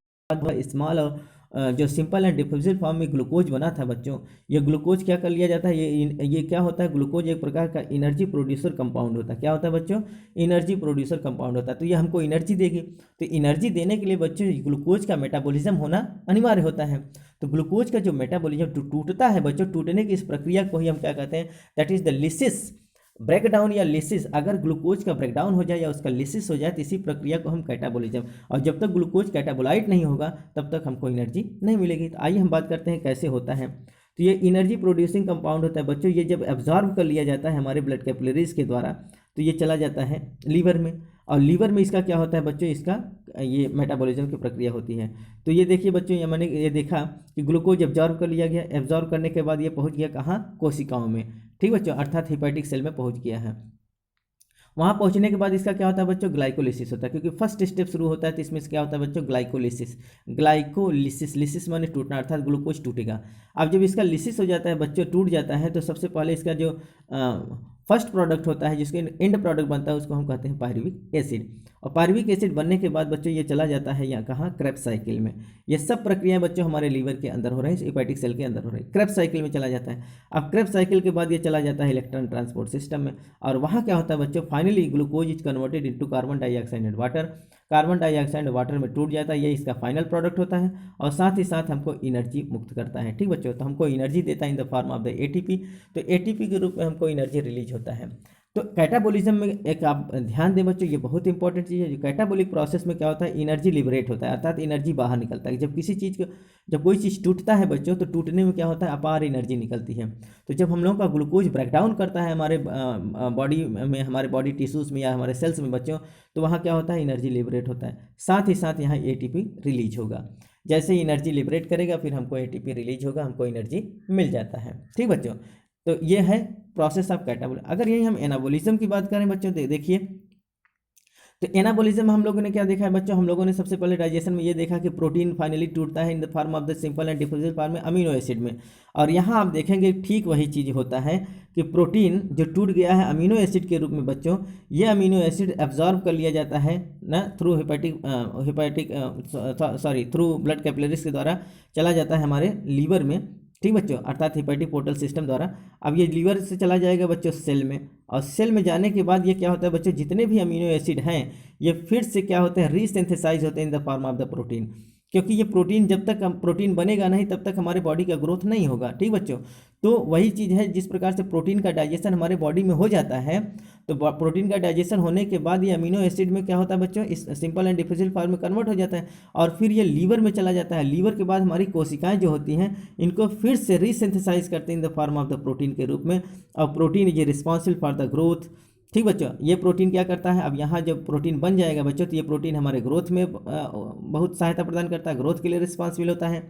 स्मॉल और जो सिंपल एंड डिफ्यूजिव फॉर्म में ग्लूकोज बना था बच्चों, ये ग्लूकोज क्या कर लिया जाता है, ये क्या होता है, ग्लूकोज एक प्रकार का एनर्जी प्रोड्यूसर कंपाउंड होता है। क्या होता है बच्चों, एनर्जी प्रोड्यूसर कंपाउंड होता है। तो ये हमको एनर्जी देगी, तो एनर्जी देने के लिए बच्चों ग्लूकोज का मेटाबॉलिज्म होना अनिवार्य होता है। तो ग्लूकोज का जो मेटाबॉलिज्म टूटता है बच्चों, टूटने की इस प्रक्रिया को ही हम क्या कहते हैं, that is the lysis breakdown या लिसिस। अगर ग्लूकोज का ब्रेकडाउन हो जाए या उसका लिसिस हो जाए तो इसी प्रक्रिया को हम कैटाबॉलिज्म, और जब तक ग्लूकोज कैटाबोलाइट नहीं होगा तब तक हमको एनर्जी नहीं मिलेगी। तो आइए हम बात करते हैं कैसे होता है। तो ये एनर्जी प्रोड्यूसिंग कंपाउंड होता है बच्चों, ये जब एब्जॉर्ब कर लिया जाता है हमारे ब्लड कैपिलरीज के द्वारा तो ये चला जाता है लीवर में, और लीवर में इसका क्या होता है बच्चों, इसका ये मेटाबॉलिज्म की प्रक्रिया होती है। तो ये देखिए बच्चों, ये मैंने ये देखा कि ग्लूकोज एब्जॉर्ब कर लिया गया, एब्जॉर्ब करने के बाद ये पहुंच गया कहाँ, कोशिकाओं में। ठीक बच्चों, अर्थात हेपेटिक सेल में पहुंच गया है। वहाँ पहुँचने के बाद इसका क्या होता है बच्चों, ग्लाइकोलिसिस होता है, क्योंकि फर्स्ट स्टेप शुरू होता है तो इसमें क्या होता है बच्चों, ग्लाइकोलिसिस। लिसिस माने टूटना, अर्थात ग्लूकोज टूटेगा। अब जब इसका लिसिस हो जाता है बच्चों, टूट जाता है, तो सबसे पहले इसका जो फर्स्ट प्रोडक्ट होता है जिसके एंड प्रोडक्ट बनता है उसको हम कहते हैं पायरुविक एसिड। और पायरुविक एसिड बनने के बाद बच्चों ये चला जाता है यहाँ कहाँ, क्रेब्स साइकिल में। ये सब प्रक्रियाएं बच्चों हमारे लीवर के अंदर हो रही है, हेपेटिक सेल के अंदर हो रही है, क्रेब्स साइकिल में चला जाता है। अब क्रेब्स साइकिल के बाद ये चला जाता है इलेक्ट्रॉन ट्रांसपोर्ट सिस्टम में, और वहाँ क्या होता है बच्चों, finally glucose is converted into carbon dioxide and water. Carbon dioxide water में टूट जाता है, ये इसका फाइनल प्रोडक्ट होता है, और साथ ही साथ हमको एनर्जी मुक्त करता है। ठीक बच्चों, तो हमको एनर्जी देता है in the form of the ATP. तो एटीपी के रूप में हमको एनर्जी रिलीज होता है। तो कैटाबोलिज्म में एक आप ध्यान दें बच्चों, ये बहुत इंपॉर्टेंट चीज़ है। जो कैटाबोलिक प्रोसेस में क्या होता है, एनर्जी लिबरेट होता है, अर्थात एनर्जी बाहर निकलता है। जब कोई चीज़ टूटता है बच्चों, तो टूटने में क्या होता है, अपार एनर्जी निकलती है। तो जब हम लोगों का ग्लूकोज ब्रेकडाउन करता है हमारे बॉडी में, हमारे बॉडी टिश्यूज़ में या हमारे सेल्स में बच्चों, तो वहाँ क्या होता है, एनर्जी लिबरेट होता है। साथ ही साथ यहाँ एटीपी रिलीज होगा। जैसे ही एनर्जी लिबरेट करेगा, फिर हमको एटीपी रिलीज होगा, हमको एनर्जी मिल जाता है। ठीक बच्चों, तो ये है प्रोसेस ऑफ कैटाबोलिज्म। अगर यही हम एनाबोलिज्म की बात करें बच्चों, देखिए, तो एनाबोलिज्म में हम लोगों ने क्या देखा है बच्चों, हम लोगों ने सबसे पहले डाइजेशन में ये देखा कि प्रोटीन फाइनली टूटता है in the form of the simple and diffusible form में अमीनो एसिड में। और यहाँ आप देखेंगे ठीक वही चीज़ होता है कि प्रोटीन जो टूट गया है अमीनो एसिड के रूप में बच्चों, ये अमीनो एसिड एब्जॉर्ब कर लिया जाता है ना थ्रू थ्रू ब्लड कैपिलरीज के द्वारा चला जाता है हमारे लीवर में। ठीक बच्चों, अर्थात हेपेटिक पोर्टल सिस्टम द्वारा। अब ये लीवर से चला जाएगा बच्चों सेल में, और सेल में जाने के बाद ये क्या होता है बच्चों, जितने भी अमीनो एसिड हैं ये फिर से क्या होते हैं, रीसिंथेसाइज होते हैं इन the form of the protein. क्योंकि ये प्रोटीन, जब तक हम प्रोटीन बनेगा नहीं तब तक हमारे बॉडी का ग्रोथ नहीं होगा। ठीक बच्चों, तो वही चीज़ है, जिस प्रकार से प्रोटीन का डाइजेशन हमारे बॉडी में हो जाता है, तो प्रोटीन का डाइजेशन होने के बाद ये अमीनो एसिड में क्या होता है बच्चों, इस सिंपल एंड डिफ्यूजिबल फॉर्म में कन्वर्ट हो जाता है, और फिर ये लीवर में चला जाता है। लीवर के बाद हमारी कोशिकाएं जो होती हैं, इनको फिर से रीसिंथेसाइज करते हैं इन the form of the protein के रूप में, और protein is responsible for the growth. ठीक बच्चों, ये प्रोटीन क्या करता है, अब यहाँ जब प्रोटीन बन जाएगा बच्चों, तो ये प्रोटीन हमारे ग्रोथ में बहुत सहायता प्रदान करता है, ग्रोथ के लिए रिस्पॉन्सिबल होता है,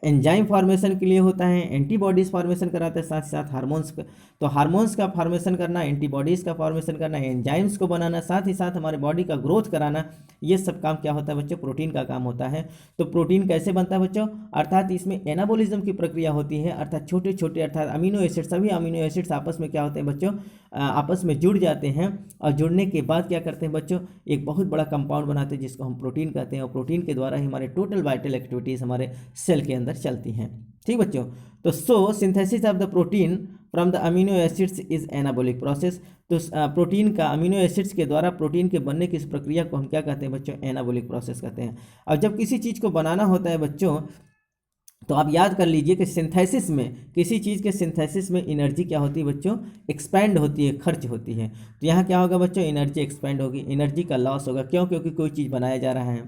एंजाइम फॉर्मेशन के लिए होता है, एंटीबॉडीज़ फॉर्मेशन कराता है, साथ ही साथ हार्मोन्स। तो हार्मोन्स का फॉर्मेशन करना, एंटीबॉडीज़ का फॉर्मेशन करना, एंजाइम्स को बनाना, साथ ही साथ हमारे बॉडी का ग्रोथ कराना, ये सब काम क्या होता है बच्चों, प्रोटीन का काम होता है। तो प्रोटीन कैसे बनता है बच्चों, अर्थात इसमें एनाबोलिज्म की प्रक्रिया होती है, अर्थात छोटे छोटे अर्थात अमीनो एसिड, सभी अमीनो एसिड्स आपस में क्या होते हैं बच्चों, आपस में जुड़ जाते हैं, और जुड़ने के बाद क्या करते हैं बच्चों, एक बहुत बड़ा कंपाउंड बनाते हैं जिसको हम प्रोटीन कहते हैं, और प्रोटीन के द्वारा ही हमारे टोटल वाइटल एक्टिविटीज़ हमारे सेल के अंदर चलती हैं। ठीक बच्चों, तो synthesis of the protein from the amino acids is anabolic process. तो प्रोटीन का अमीनो एसिड्स के द्वारा प्रोटीन के बनने की इस प्रक्रिया को हम क्या कहते हैं बच्चों, एनाबोलिक प्रोसेस कहते हैं। और जब किसी चीज़ को बनाना होता है बच्चों, तो आप याद कर लीजिए कि सिंथेसिस में, किसी चीज़ के सिंथेसिस में एनर्जी क्या होती है बच्चों, एक्सपेंड होती है, खर्च होती है। तो यहाँ क्या होगा बच्चों, एनर्जी एक्सपेंड होगी, एनर्जी का लॉस होगा। क्यों? क्योंकि कोई चीज़ बनाया जा रहा है,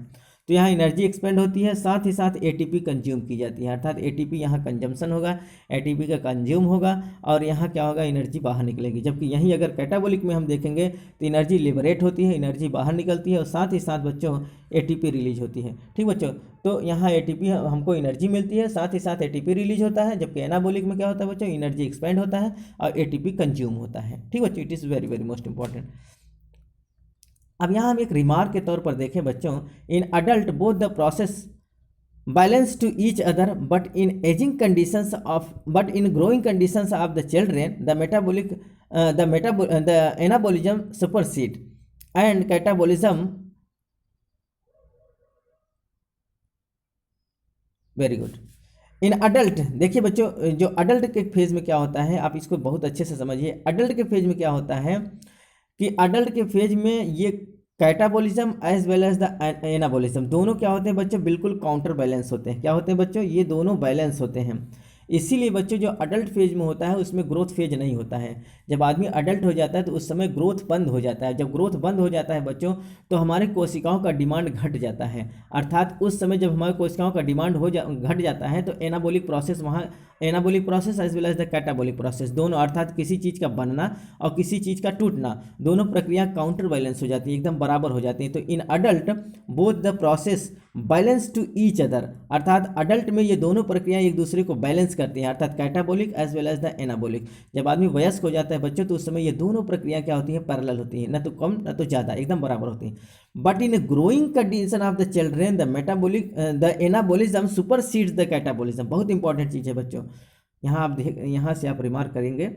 तो यहाँ एनर्जी एक्सपेंड होती है, साथ ही साथ एटीपी कंज्यूम की जाती है, अर्थात एटीपी यहाँ कंजम्पशन होगा, एटीपी का कंज्यूम होगा, और यहाँ क्या होगा, एनर्जी बाहर निकलेगी। जबकि यहीं अगर कैटाबोलिक में हम देखेंगे तो एनर्जी लिबरेट होती है, एनर्जी बाहर निकलती है, और साथ ही साथ बच्चों एटीपी रिलीज होती है। ठीक बच्चों, तो यहाँ एटीपी हमको एनर्जी मिलती है, साथ ही साथ एटीपी रिलीज होता है। जबकि एनाबोलिक में क्या होता है बच्चों, एनर्जी एक्सपेंड होता है और एटीपी कंज्यूम होता है। ठीक बच्चों, it is very very most important. अब यहाँ हम एक रिमार्क के तौर पर देखें बच्चों, in adult both the process balance to each other, but in ageing conditions of but in growing conditions of the children the anabolism supersede and catabolism. Very good. In adult, देखिए बच्चों, जो अडल्ट के फेज में क्या होता है, आप इसको बहुत अच्छे से समझिए। अडल्ट के फेज में क्या होता है कि अडल्ट के फेज में ये catabolism as well as the anabolism दोनों क्या होते हैं बच्चों, बिल्कुल काउंटर बैलेंस होते हैं। क्या होते हैं बच्चों, ये दोनों बैलेंस होते हैं। इसीलिए बच्चों जो अडल्ट फेज में होता है उसमें ग्रोथ फेज नहीं होता है। जब आदमी अडल्ट हो जाता है तो उस समय ग्रोथ बंद हो जाता है। जब ग्रोथ बंद हो जाता है बच्चों, तो हमारे कोशिकाओं का डिमांड घट जाता है, अर्थात उस समय जब हमारे कोशिकाओं का डिमांड घट जाता है, तो एनाबोलिक प्रोसेस वहाँ, anabolic process as well as the catabolic process दोनों, अर्थात किसी चीज़ का बनना और किसी चीज़ का टूटना, दोनों प्रक्रिया काउंटर बैलेंस हो जाती है, एकदम बराबर हो जाती है। तो in adult both the process balance to each other, अर्थात अडल्ट में ये दोनों प्रक्रिया एक दूसरे को बैलेंस करती हैं, अर्थात catabolic as well as the anabolic. जब आदमी वयस्क हो जाता है बच्चों, तो उस समय ये दोनों प्रक्रिया क्या होती हैं, पैरेलल होती हैं, न तो कम न तो ज़्यादा, एकदम बराबर होती हैं। But in growing condition of the children the anabolism supersedes the catabolism. बहुत इंपॉर्टेंट चीज़ है बच्चों, यहाँ आप यहाँ से आप रिमार्क करेंगे,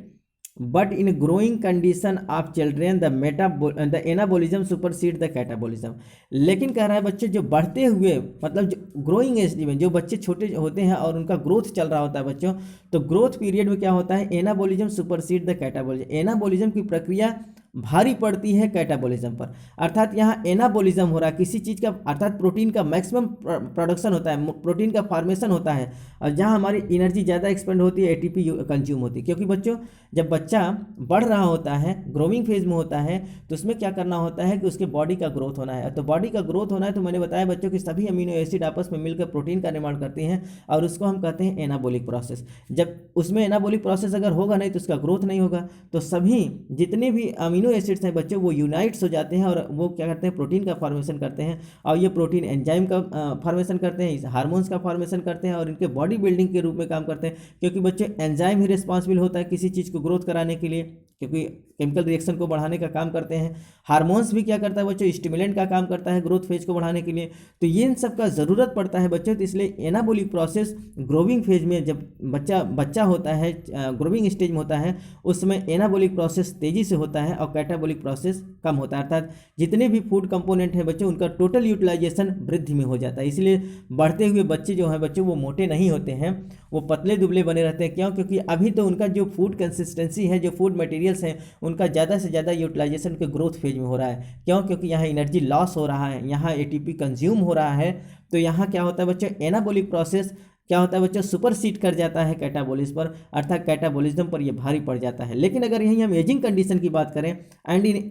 but in growing condition of children the anabolism supersede the catabolism. लेकिन कह रहा है बच्चे जो बढ़ते हुए, मतलब जो ग्रोइंग एज में जो बच्चे छोटे होते हैं और उनका ग्रोथ चल रहा होता है बच्चों, तो ग्रोथ पीरियड में क्या होता है, anabolism supersede the catabolism. Anabolism की प्रक्रिया भारी पड़ती है कैटाबॉलिज्म पर। अर्थात यहाँ एनाबॉलिज्म हो रहा है किसी चीज़ का, अर्थात प्रोटीन का मैक्सिमम प्रोडक्शन होता है, प्रोटीन का फॉर्मेशन होता है, और जहाँ हमारी एनर्जी ज़्यादा एक्सपेंड होती है, एटीपी कंज्यूम होती है। क्योंकि बच्चों जब बच्चा बढ़ रहा होता है, ग्रोइंग फेज में होता है, तो उसमें क्या करना होता है कि उसके बॉडी का ग्रोथ होना है। तो बॉडी का ग्रोथ होना है तो मैंने बताया बच्चों कि सभी अमीनो एसिड आपस में मिलकर प्रोटीन का निर्माण करती हैं, और उसको हम कहते हैं एनाबॉलिक प्रोसेस। जब उसमें एनाबॉलिक प्रोसेस अगर होगा नहीं तो उसका ग्रोथ नहीं होगा, तो सभी जितने भी अमीनो एसिड्स हैं बच्चों वो यूनाइट्स हो जाते हैं और वो क्या करते हैं, प्रोटीन का फॉर्मेशन करते हैं। और ये प्रोटीन एंजाइम का फॉर्मेशन करते हैं, हार्मोन्स का फॉर्मेशन करते हैं, और इनके बॉडी बिल्डिंग के रूप में काम करते हैं। क्योंकि बच्चे एंजाइम ही रिस्पॉन्सिबल होता है किसी चीज़ को ग्रोथ कराने के लिए, क्योंकि केमिकल रिएक्शन को बढ़ाने का काम करते हैं। हार्मोन्स भी क्या करता है बच्चों, स्टिमुलेंट का काम करता है ग्रोथ फेज को बढ़ाने के लिए। तो ये इन सब का ज़रूरत पड़ता है बच्चों। तो इसलिए एनाबॉलिक प्रोसेस ग्रोविंग फेज में, जब बच्चा होता है, ग्रोविंग स्टेज में होता है, उस समय एनाबॉलिक प्रोसेस तेज़ी से होता है और कैटाबॉलिक प्रोसेस कम होता है। अर्थात जितने भी फूड कंपोनेंट हैं बच्चों उनका टोटल यूटिलाइजेशन वृद्धि में हो जाता है। इसलिए बढ़ते हुए बच्चे जो हैं बच्चों वो मोटे नहीं होते हैं, वो पतले दुबले बने रहते हैं। क्यों? क्योंकि अभी तो उनका जो फूड कंसिस्टेंसी है, जो फूड मटेरियल्स हैं, उनका ज़्यादा से ज़्यादा यूटिलाइजेशन के ग्रोथ फेज में हो रहा है। क्यों? क्योंकि यहाँ एनर्जी लॉस हो रहा है, यहाँ एटीपी कंज्यूम हो रहा है। तो यहाँ क्या होता है बच्चों, एनाबॉलिक प्रोसेस क्या होता है बच्चों, सुपरसीड कर जाता है कैटाबॉलिज्म पर, अर्थात कैटाबॉलिज्म पर ये भारी पड़ जाता है। लेकिन अगर यहीं हम एजिंग कंडीशन की बात करें, एंड इन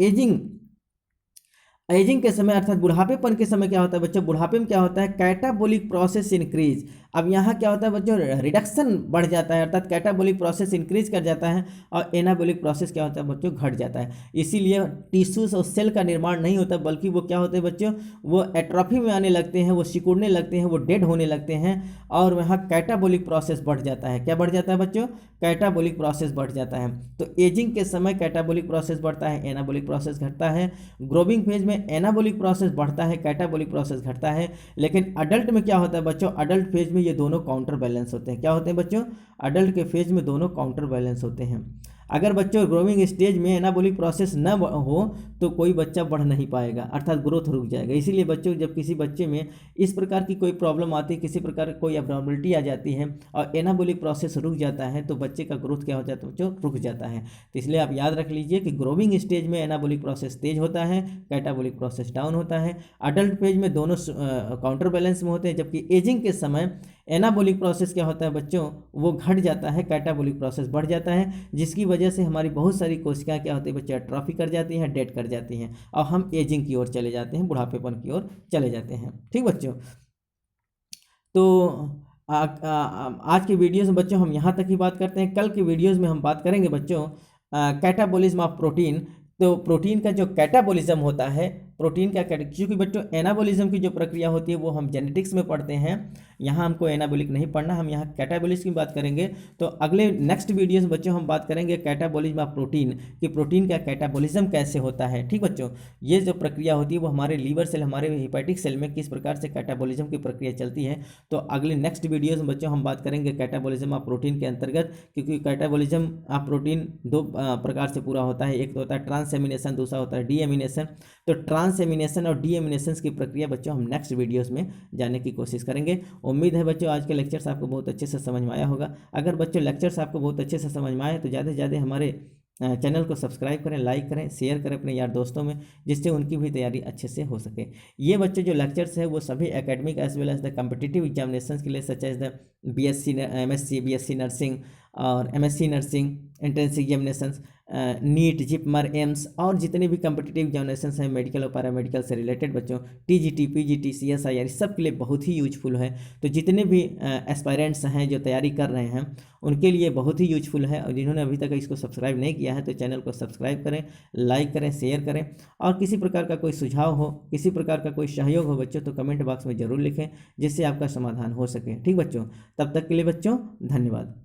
एजिंग के समय अर्थात बुढ़ापेपन के समय क्या होता है बच्चों, बुढ़ापे में क्या होता है, कैटाबॉलिक प्रोसेस इंक्रीज। अब यहाँ क्या होता है बच्चों, रिडक्शन बढ़ जाता है, अर्थात कैटाबॉलिक प्रोसेस इंक्रीज कर जाता है, और एनाबॉलिक प्रोसेस क्या होता है बच्चों, घट जाता है। इसीलिए टिश्यूज और सेल का निर्माण नहीं होता, बल्कि वो क्या होते हैं बच्चों, वो एट्रोफी में आने लगते हैं, वो सिकुड़ने लगते हैं, वो डेड होने लगते हैं, और वहाँ कैटाबॉलिक प्रोसेस बढ़ जाता है। क्या बढ़ जाता है बच्चों, कैटाबॉलिक प्रोसेस बढ़ जाता है। तो एजिंग के समय कैटाबॉलिक प्रोसेस बढ़ता है, एनाबॉलिक प्रोसेस घटता है। ग्रोविंग फेज में एनाबॉलिक प्रोसेस बढ़ता है, कैटाबॉलिक प्रोसेस घटता है। लेकिन अडल्ट में क्या होता है बच्चों, अडल्ट फेज में ये दोनों काउंटर बैलेंस होते हैं। क्या होते हैं बच्चों, अडल्ट के फेज में दोनों काउंटर बैलेंस होते हैं। अगर बच्चों ग्रोविंग स्टेज में एनाबॉलिक प्रोसेस न हो तो कोई बच्चा बढ़ नहीं पाएगा, अर्थात ग्रोथ रुक जाएगा। इसीलिए बच्चों जब किसी बच्चे में इस प्रकार की कोई प्रॉब्लम आती है, किसी प्रकार की कोई एब्नॉर्मलिटी आ जाती है और एनाबॉलिक प्रोसेस रुक जाता है, तो बच्चे का ग्रोथ क्या हो जाता है बच्चों, रुक जाता है। तो इसलिए आप याद रख लीजिए कि ग्रोविंग स्टेज में एनाबॉलिक प्रोसेस तेज होता है, कैटाबॉलिक प्रोसेस डाउन होता है। अडल्ट फेज में दोनों काउंटर बैलेंस में होते हैं, जबकि एजिंग के समय एनाबॉलिक प्रोसेस क्या होता है बच्चों, वो घट जाता है, कैटाबॉलिक प्रोसेस बढ़ जाता है, जिसकी वजह से हमारी बहुत सारी कोशिकाएं क्या होती है बच्चे, एट्रोफी कर जाती हैं, डेड कर जाती हैं, और हम एजिंग की ओर चले जाते हैं, बुढ़ापेपन की ओर चले जाते हैं। ठीक बच्चों, तो आज की वीडियोस में बच्चों हम यहाँ तक ही बात करते हैं। कल की वीडियोस में हम बात करेंगे बच्चों कैटाबॉलिज्म ऑफ प्रोटीन। तो प्रोटीन का जो कैटाबॉलिज्म होता है, प्रोटीन का क्योंकि बच्चों एनाबॉलिज्म की जो प्रक्रिया होती है वो हम जेनेटिक्स में पढ़ते हैं, यहाँ हमको एनाबॉलिक नहीं पढ़ना, हम यहाँ कैटाबॉलिज्म की बात करेंगे। तो अगले नेक्स्ट वीडियो में बच्चों हम बात करेंगे कैटाबॉलिज्म ऑफ प्रोटीन, कि प्रोटीन का कैटाबॉलिज्म कैसे होता है। ठीक बच्चों, ये जो प्रक्रिया होती है वो हमारे लीवर सेल, हमारे हिपैटिक सेल में किस प्रकार से कैटाबॉलिज्म की प्रक्रिया चलती है। तो अगले नेक्स्ट वीडियोज में बच्चों हम बात करेंगे कैटाबॉलिज्म ऑफ प्रोटीन के अंतर्गत, क्योंकि कैटाबॉलिज्म ऑफ प्रोटीन दो प्रकार से पूरा होता है, एक तो होता है ट्रांसएमिनेशन, दूसरा होता है डीएमिनेशन। तो ट्रांसएमिनेशन और डीएमिनेशन की प्रक्रिया बच्चों हम नेक्स्ट वीडियोस में जानने की कोशिश करेंगे। उम्मीद है बच्चों आज के लेक्चर्स आपको बहुत अच्छे से समझ में आया होगा। अगर बच्चों लेक्चर्स आपको बहुत अच्छे से समझ में आए तो ज़्यादा से ज़्यादा हमारे चैनल को सब्सक्राइब करें, लाइक करें, शेयर करें अपने यार दोस्तों में, जिससे उनकी भी तैयारी अच्छे से हो सके। ये बच्चे जो लेक्चर्स हैं वो सभी academic as well as the competitive examination के लिए, such as the BSc, MSc, BSc nursing और MSc nursing, entrance examinations, NEET, JIPMER, AIIMS और जितने भी कम्पिटिटिव एग्जामिनेशंस हैं मेडिकल और पैरामेडिकल से रिलेटेड बच्चों, टीजीटी, पीजीटी, सीएसआईआर, सब के लिए बहुत ही यूजफुल है। तो जितने भी एस्पायरेंट्स हैं जो तैयारी कर रहे हैं उनके लिए बहुत ही यूजफुल है, और जिन्होंने अभी तक इसको सब्सक्राइब नहीं किया है तो चैनल को सब्सक्राइब करें, लाइक करें, शेयर करें, और किसी प्रकार का कोई सुझाव हो, किसी प्रकार का कोई सहयोग हो बच्चों तो कमेंट बॉक्स में ज़रूर लिखें, जिससे आपका समाधान हो सके। ठीक बच्चों, तब तक के लिए बच्चों धन्यवाद।